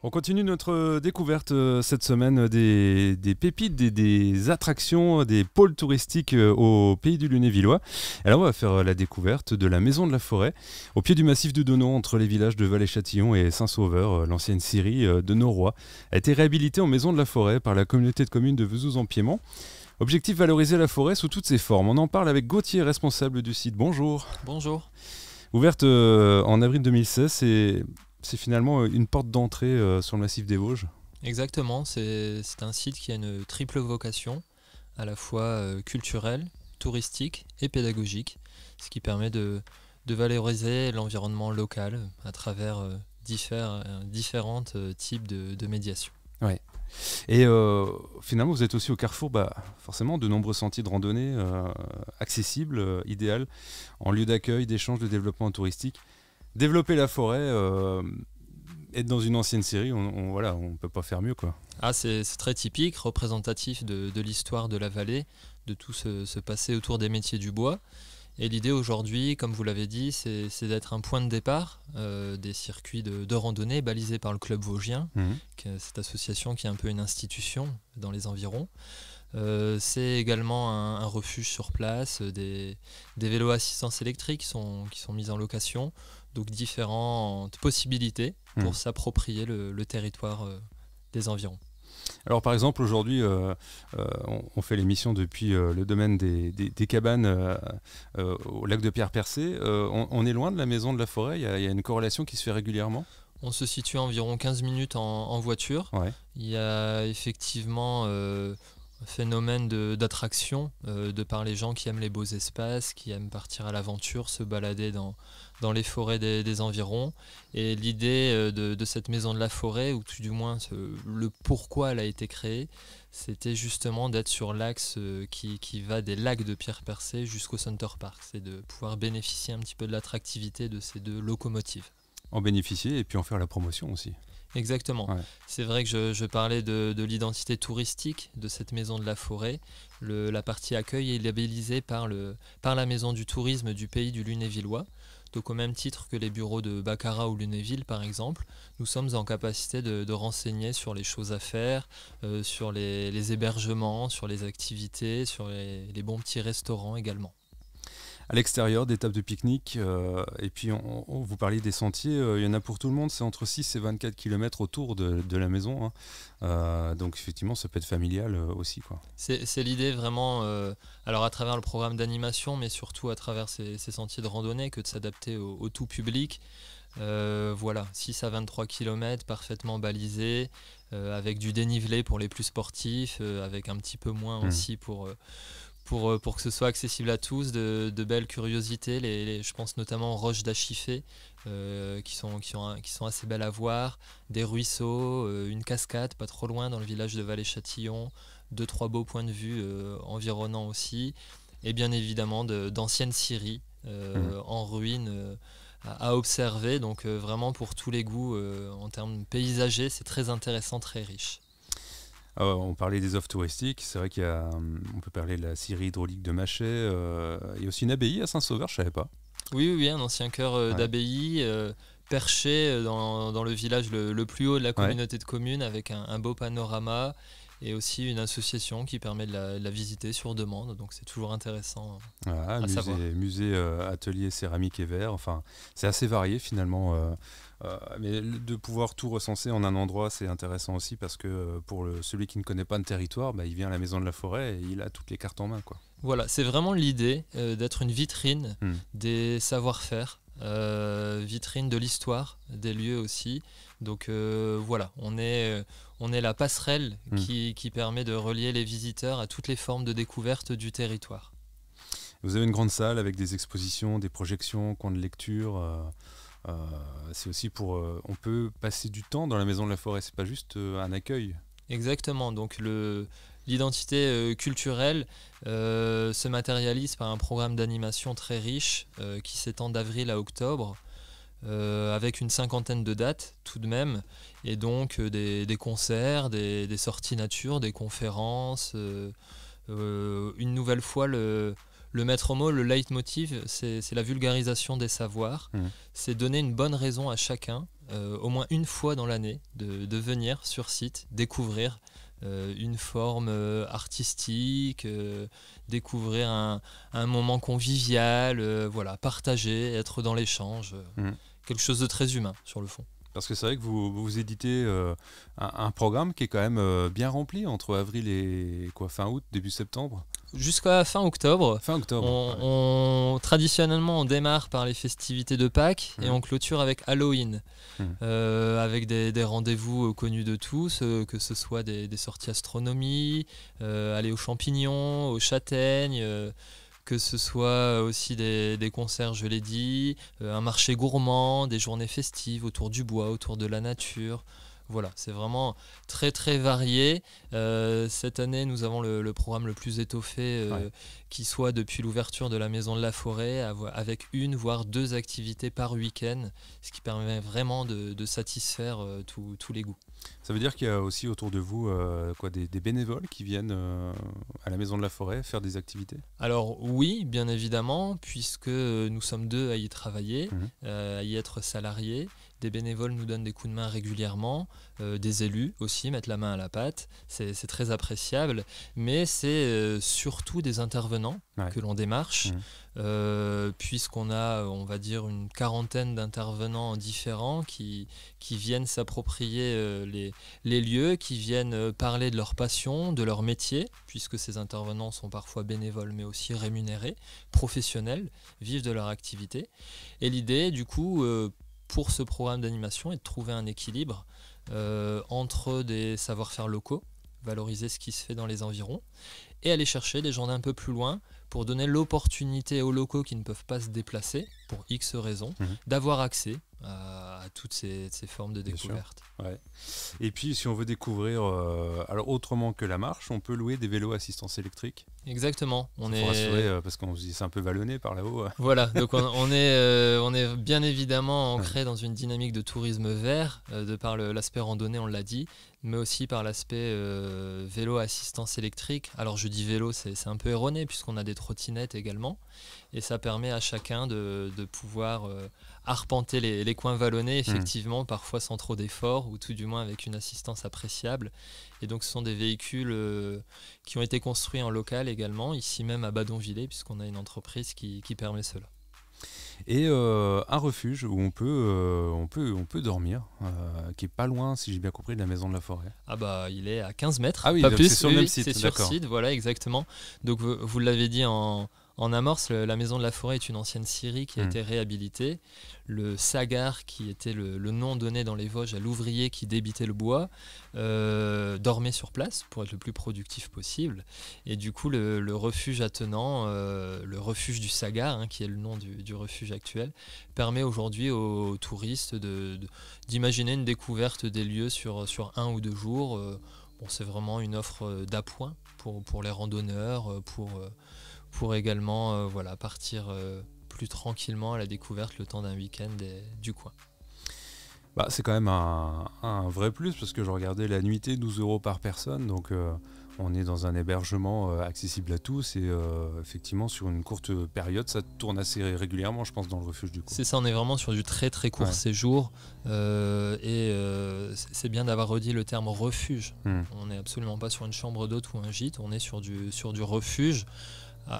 On continue notre découverte cette semaine des pépites, des attractions, des pôles touristiques au pays du Lunévillois. Alors on va faire la découverte de la Maison de la Forêt, au pied du massif du Donon, entre les villages de Vallée-Châtillon et Saint-Sauveur. L'ancienne scierie de Noroy a été réhabilitée en Maison de la Forêt par la communauté de communes de Vesouz-en-Piémont. Objectif, valoriser la forêt sous toutes ses formes. On en parle avec Gauthier, responsable du site. Bonjour. Bonjour. Ouverte en avril 2016, c'est finalement une porte d'entrée sur le massif des Vosges. Exactement, c'est un site qui a une triple vocation, à la fois culturelle, touristique et pédagogique, ce qui permet de valoriser l'environnement local à travers différents types de médiation. Ouais. Et finalement, vous êtes aussi au carrefour, forcément, de nombreux sentiers de randonnée accessibles, idéal, en lieu d'accueil, d'échange, de développement touristique. Développer la forêt, être dans une ancienne scierie, on peut pas faire mieux, quoi. Ah, c'est très typique, représentatif de l'histoire de la vallée, de tout ce passé autour des métiers du bois. Et l'idée aujourd'hui, comme vous l'avez dit, c'est d'être un point de départ des circuits de randonnée balisés par le Club Vosgien, cette association qui est un peu une institution dans les environs. C'est également un refuge sur place, des vélos à assistance électrique qui sont mis en location, donc différentes possibilités pour s'approprier le territoire des environs. Alors par exemple aujourd'hui on fait l'émission depuis le domaine des cabanes au lac de Pierre-Percé. On est loin de la Maison de la Forêt, il y a une corrélation qui se fait régulièrement. On se situe à environ 15 minutes en voiture. Ouais. Il y a effectivement un phénomène d'attraction de par les gens qui aiment les beaux espaces, qui aiment partir à l'aventure, se balader dans les forêts des environs. Et l'idée de cette Maison de la Forêt, ou tout du moins le pourquoi elle a été créée, c'était justement d'être sur l'axe qui va des lacs de Pierre-Percé jusqu'au Center Park. C'est de pouvoir bénéficier un petit peu de l'attractivité de ces deux locomotives. En bénéficier et puis en faire la promotion aussi. Exactement. Ouais. C'est vrai que je parlais de l'identité touristique de cette Maison de la Forêt. La partie accueil est labellisée par la Maison du tourisme du pays du Lunévillois. Donc au même titre que les bureaux de Baccarat ou Lunéville par exemple, nous sommes en capacité de renseigner sur les choses à faire, sur les hébergements, sur les activités, sur les bons petits restaurants également. À l'extérieur, des tables de pique-nique, et puis vous parliez des sentiers, il y en a pour tout le monde, c'est entre 6 et 24 km autour de la maison, hein. Donc effectivement ça peut être familial aussi, quoi. C'est l'idée vraiment, alors à travers le programme d'animation, mais surtout à travers ces sentiers de randonnée, que de s'adapter au tout public. Voilà, 6 à 23 km parfaitement balisés, avec du dénivelé pour les plus sportifs, avec un petit peu moins aussi pour que ce soit accessible à tous, de belles curiosités, je pense notamment aux roches d'Achifé, qui sont assez belles à voir, des ruisseaux, une cascade pas trop loin dans le village de Vallée-Châtillon, 2-3 beaux points de vue environnants aussi, et bien évidemment d'anciennes scieries en ruine à observer, donc vraiment pour tous les goûts en termes paysagers, c'est très intéressant, très riche. On parlait des offres touristiques, c'est vrai on peut parler de la scierie hydraulique de Machet, il y a aussi une abbaye à Saint-Sauveur, je savais pas. Oui, un ancien cœur d'abbaye perché dans le village le plus haut de la communauté de communes, avec un beau panorama et aussi une association qui permet de la visiter sur demande, donc c'est toujours intéressant à savoir. Musée, atelier céramique et verre, enfin c'est assez varié finalement, mais de pouvoir tout recenser en un endroit, c'est intéressant aussi parce que pour celui qui ne connaît pas le territoire, il vient à la Maison de la Forêt et il a toutes les cartes en main, quoi. Voilà, c'est vraiment l'idée d'être une vitrine des savoir-faire, vitrine de l'histoire des lieux aussi. Donc voilà, on est la passerelle qui permet de relier les visiteurs à toutes les formes de découverte du territoire. Vous avez une grande salle avec des expositions, des projections, coins de lecture. C'est aussi on peut passer du temps dans la Maison de la Forêt, c'est pas juste un accueil. Exactement, donc l'identité culturelle se matérialise par un programme d'animation très riche qui s'étend d'avril à octobre, avec une 50aine de dates tout de même, et donc des concerts, des sorties nature, des conférences. Une nouvelle fois, le le maître mot, le leitmotiv, c'est la vulgarisation des savoirs. C'est donner une bonne raison à chacun, au moins une fois dans l'année, de venir sur site, découvrir une forme artistique, découvrir un moment convivial, voilà, partager, être dans l'échange, quelque chose de très humain sur le fond. Parce que c'est vrai que vous éditez un programme qui est quand même bien rempli entre avril et fin août, début septembre. Jusqu'à fin octobre. Fin octobre. Traditionnellement, on démarre par les festivités de Pâques et on clôture avec Halloween, avec des rendez-vous connus de tous, que ce soit des sorties astronomie, aller aux champignons, aux châtaignes, que ce soit aussi des concerts, je l'ai dit, un marché gourmand, des journées festives autour du bois, autour de la nature. Voilà, c'est vraiment très très varié. Cette année, nous avons le programme le plus étoffé qui soit depuis l'ouverture de la Maison de la Forêt, avec une voire deux activités par week-end, ce qui permet vraiment de satisfaire tous les goûts. Ça veut dire qu'il y a aussi autour de vous des bénévoles qui viennent à la Maison de la Forêt faire des activités ? Alors oui, bien évidemment, puisque nous sommes deux à y travailler, à y être salariés. Des bénévoles nous donnent des coups de main régulièrement, des élus aussi mettent la main à la pâte, c'est très appréciable, mais c'est surtout des intervenants que l'on démarche, puisqu'on a, on va dire, une quarantaine d'intervenants différents qui viennent s'approprier les lieux, qui viennent parler de leur passion, de leur métier, puisque ces intervenants sont parfois bénévoles mais aussi rémunérés, professionnels, vivent de leur activité. Et l'idée, du coup, pour ce programme d'animation est de trouver un équilibre entre des savoir-faire locaux, valoriser ce qui se fait dans les environs, et aller chercher des gens d'un peu plus loin pour donner l'opportunité aux locaux qui ne peuvent pas se déplacer, pour X raisons, d'avoir accès à toutes ces formes de découverte. Ouais. Et puis si on veut découvrir, alors autrement que la marche, on peut louer des vélos à assistance électrique. Exactement. On est rassuré parce qu'on se dit c'est un peu vallonné par là-haut. Voilà, donc on est bien évidemment ancré dans une dynamique de tourisme vert, de par l'aspect randonnée, on l'a dit, mais aussi par l'aspect vélo à assistance électrique. Alors je dis vélo, c'est un peu erroné puisqu'on a des trottinettes également, et ça permet à chacun de pouvoir arpenter les coins vallonnés, effectivement, parfois sans trop d'efforts, ou tout du moins avec une assistance appréciable. Et donc ce sont des véhicules qui ont été construits en local également, ici même à Badonvillers, puisqu'on a une entreprise qui permet cela. Et un refuge où on peut dormir, qui est pas loin, si j'ai bien compris, de la Maison de la Forêt. Ah bah il est à 15 mètres, ah oui, pas plus, c'est sur le même site, c'est sur site, voilà, exactement. Donc vous l'avez dit en amorce, la Maison de la Forêt est une ancienne scierie qui a été réhabilitée. Le sagar, qui était le nom donné dans les Vosges à l'ouvrier qui débitait le bois, dormait sur place pour être le plus productif possible. Et du coup, le refuge attenant, le refuge du sagar, qui est le nom du refuge actuel, permet aujourd'hui aux touristes d'imaginer une découverte des lieux sur 1 ou 2 jours. C'est vraiment une offre d'appoint pour les randonneurs, pour également partir plus tranquillement à la découverte le temps d'un week-end du coin. Bah, c'est quand même un vrai plus parce que je regardais la nuitée, 12 € par personne, donc on est dans un hébergement accessible à tous et effectivement sur une courte période ça tourne assez régulièrement, je pense, dans le refuge du coup. C'est ça, on est vraiment sur du très très court séjour et c'est bien d'avoir redit le terme refuge. On n'est absolument pas sur une chambre d'hôte ou un gîte, on est sur du refuge,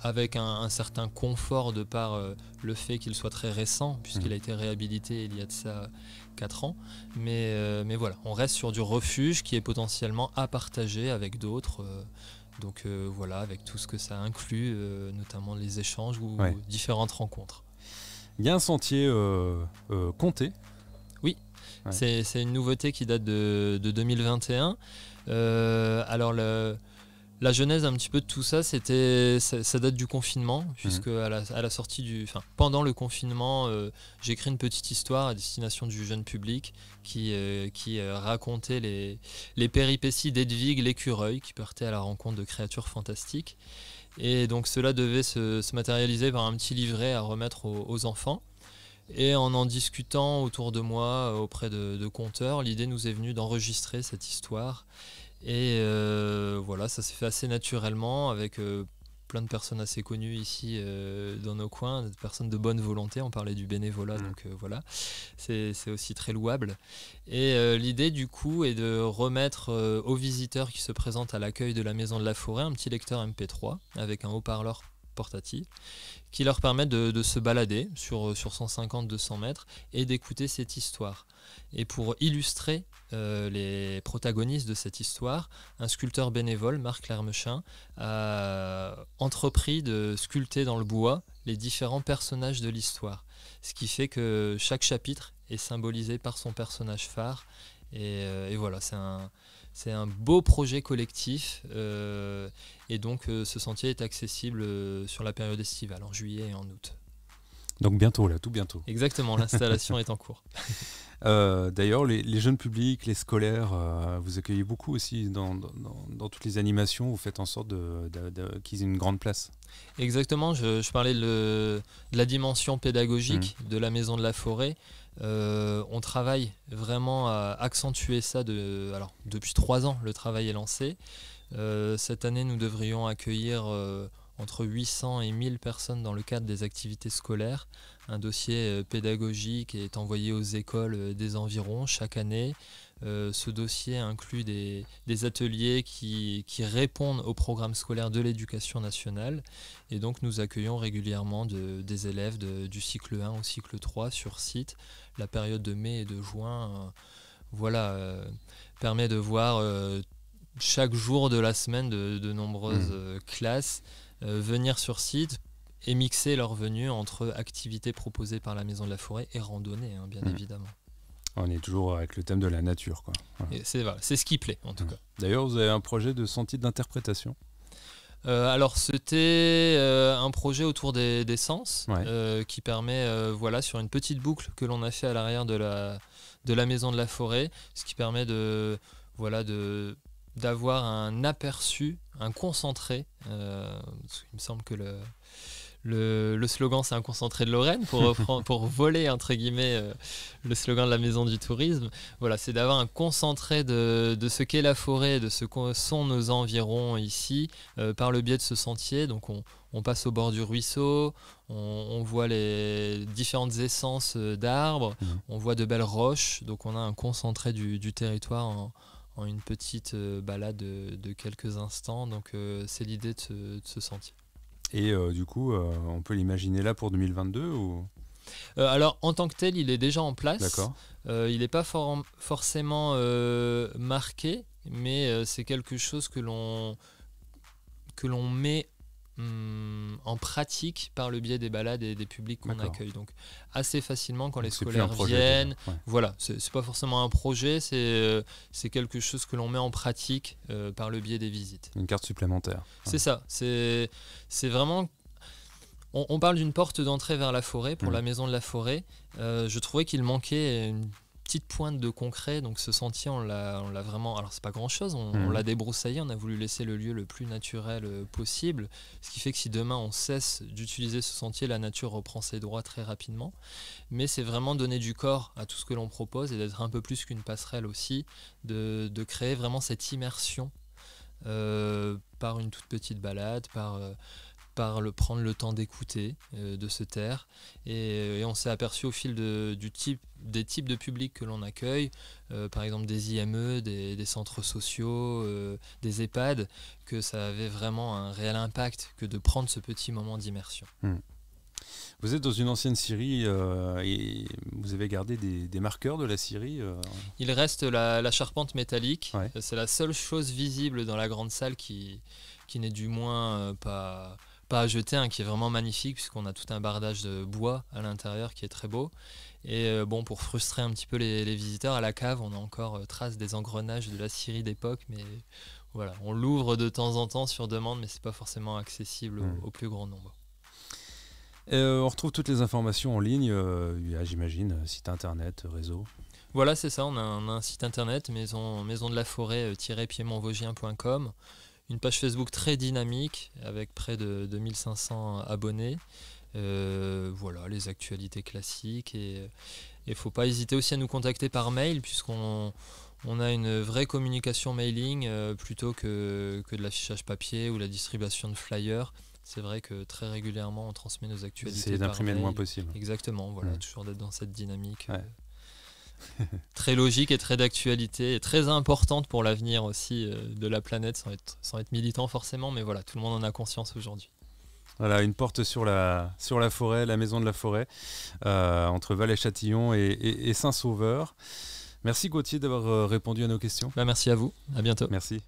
avec un certain confort de par le fait qu'il soit très récent, puisqu'il a été réhabilité il y a de ça 4 ans. Mais voilà, on reste sur du refuge qui est potentiellement à partager avec d'autres. Donc voilà, avec tout ce que ça inclut, notamment les échanges ou différentes rencontres. Il y a un sentier compté. Oui, c'est une nouveauté qui date de 2021. Alors la genèse un petit peu de tout ça, ça date du confinement, puisque à la sortie pendant le confinement, j'ai écrit une petite histoire à destination du jeune public qui racontait les péripéties d'Edwige l'écureuil, qui partait à la rencontre de créatures fantastiques. Et donc cela devait se matérialiser par un petit livret à remettre aux enfants. Et en discutant autour de moi, auprès de conteurs, l'idée nous est venue d'enregistrer cette histoire. Et voilà, ça s'est fait assez naturellement avec plein de personnes assez connues ici dans nos coins, des personnes de bonne volonté. On parlait du bénévolat, donc voilà, c'est aussi très louable. Et l'idée du coup est de remettre aux visiteurs qui se présentent à l'accueil de la Maison de la Forêt un petit lecteur MP3 avec un haut-parleur portatif qui leur permet de se balader sur 150-200 mètres et d'écouter cette histoire. Et pour illustrer les protagonistes de cette histoire, un sculpteur bénévole, Marc Lermechin, a entrepris de sculpter dans le bois les différents personnages de l'histoire. Ce qui fait que chaque chapitre est symbolisé par son personnage phare. Et voilà, c'est un beau projet collectif. Et donc ce sentier est accessible sur la période estivale, en juillet et en août. Donc bientôt, là, tout bientôt. Exactement, l'installation est en cours. D'ailleurs, les jeunes publics, les scolaires, vous accueillez beaucoup aussi dans toutes les animations. Vous faites en sorte qu'ils aient une grande place. Exactement, je parlais de la dimension pédagogique de la Maison de la Forêt. On travaille vraiment à accentuer ça. Alors, depuis 3 ans, le travail est lancé. Cette année, nous devrions accueillir entre 800 et 1000 personnes dans le cadre des activités scolaires. Un dossier pédagogique est envoyé aux écoles des environs chaque année. Ce dossier inclut des ateliers qui répondent au programme scolaire de l'éducation nationale. Et donc nous accueillons régulièrement des élèves du cycle 1 au cycle 3 sur site. La période de mai et de juin permet de voir chaque jour de la semaine de nombreuses classes venir sur site et mixer leur venue entre activités proposées par la Maison de la Forêt et randonnées, bien évidemment. On est toujours avec le thème de la nature, quoi. Voilà. C'est ce qui plaît, en tout cas. D'ailleurs, vous avez un projet de sentier d'interprétation. Alors, c'était un projet autour des sens qui permet, sur une petite boucle que l'on a fait à l'arrière de la Maison de la Forêt, ce qui permet d'avoir un aperçu, un concentré. Il me semble que le slogan c'est un concentré de Lorraine pour voler entre guillemets le slogan de la Maison du Tourisme. Voilà, c'est d'avoir un concentré de ce qu'est la forêt, de ce que sont nos environs ici par le biais de ce sentier. Donc on passe au bord du ruisseau, on voit les différentes essences d'arbres, on voit de belles roches. Donc on a un concentré du territoire en une petite balade de quelques instants. Donc c'est l'idée de ce sentier. Et du coup, on peut l'imaginer là pour 2022 ou... Alors en tant que tel, il est déjà en place. D'accord. Il n'est pas forcément marqué, mais c'est quelque chose que l'on met en pratique par le biais des balades et des publics qu'on accueille. Donc assez facilement quand les scolaires viennent. Voilà, c'est pas forcément un projet, c'est quelque chose que l'on met en pratique par le biais des visites. Une carte supplémentaire. C'est ça, c'est vraiment... On parle d'une porte d'entrée vers la forêt pour la Maison de la Forêt. Je trouvais qu'il manquait une petite pointe de concret, donc ce sentier on l'a vraiment, alors c'est pas grand chose, on l'a débroussaillé, on a voulu laisser le lieu le plus naturel possible, ce qui fait que si demain on cesse d'utiliser ce sentier, la nature reprend ses droits très rapidement, mais c'est vraiment donner du corps à tout ce que l'on propose et d'être un peu plus qu'une passerelle aussi, de créer vraiment cette immersion par une toute petite balade, par prendre le temps d'écouter, de se taire. Et on s'est aperçu au fil des types de publics que l'on accueille, par exemple des IME, des centres sociaux, des EHPAD, que ça avait vraiment un réel impact que de prendre ce petit moment d'immersion. Vous êtes dans une ancienne scierie et vous avez gardé des marqueurs de la scierie Il reste la charpente métallique. C'est la seule chose visible dans la grande salle qui n'est du moins pas à jeter, qui est vraiment magnifique puisqu'on a tout un bardage de bois à l'intérieur qui est très beau. Et pour frustrer un petit peu les visiteurs, à la cave on a encore trace des engrenages de la scierie d'époque, mais voilà, on l'ouvre de temps en temps sur demande, mais c'est pas forcément accessible au plus grand nombre. On retrouve toutes les informations en ligne, j'imagine, site internet, réseau. Voilà, c'est ça, on a un site internet, maison de la forêt-piémontvosgien.com. Une page Facebook très dynamique avec près de 2500 abonnés. Voilà, les actualités classiques. Et il ne faut pas hésiter aussi à nous contacter par mail puisqu'on a une vraie communication mailing plutôt que de l'affichage papier ou la distribution de flyers. c'est vrai que très régulièrement on transmet nos actualités. Essayer d'imprimer le moins possible. Exactement, voilà, toujours d'être dans cette dynamique très logique et très d'actualité et très importante pour l'avenir aussi de la planète, sans être militant forcément, mais voilà, tout le monde en a conscience aujourd'hui. Voilà, une porte sur la forêt, la maison de la forêt, entre Valais-Châtillon et Saint-Sauveur. Merci Gauthier d'avoir répondu à nos questions. Merci à vous, à bientôt. Merci.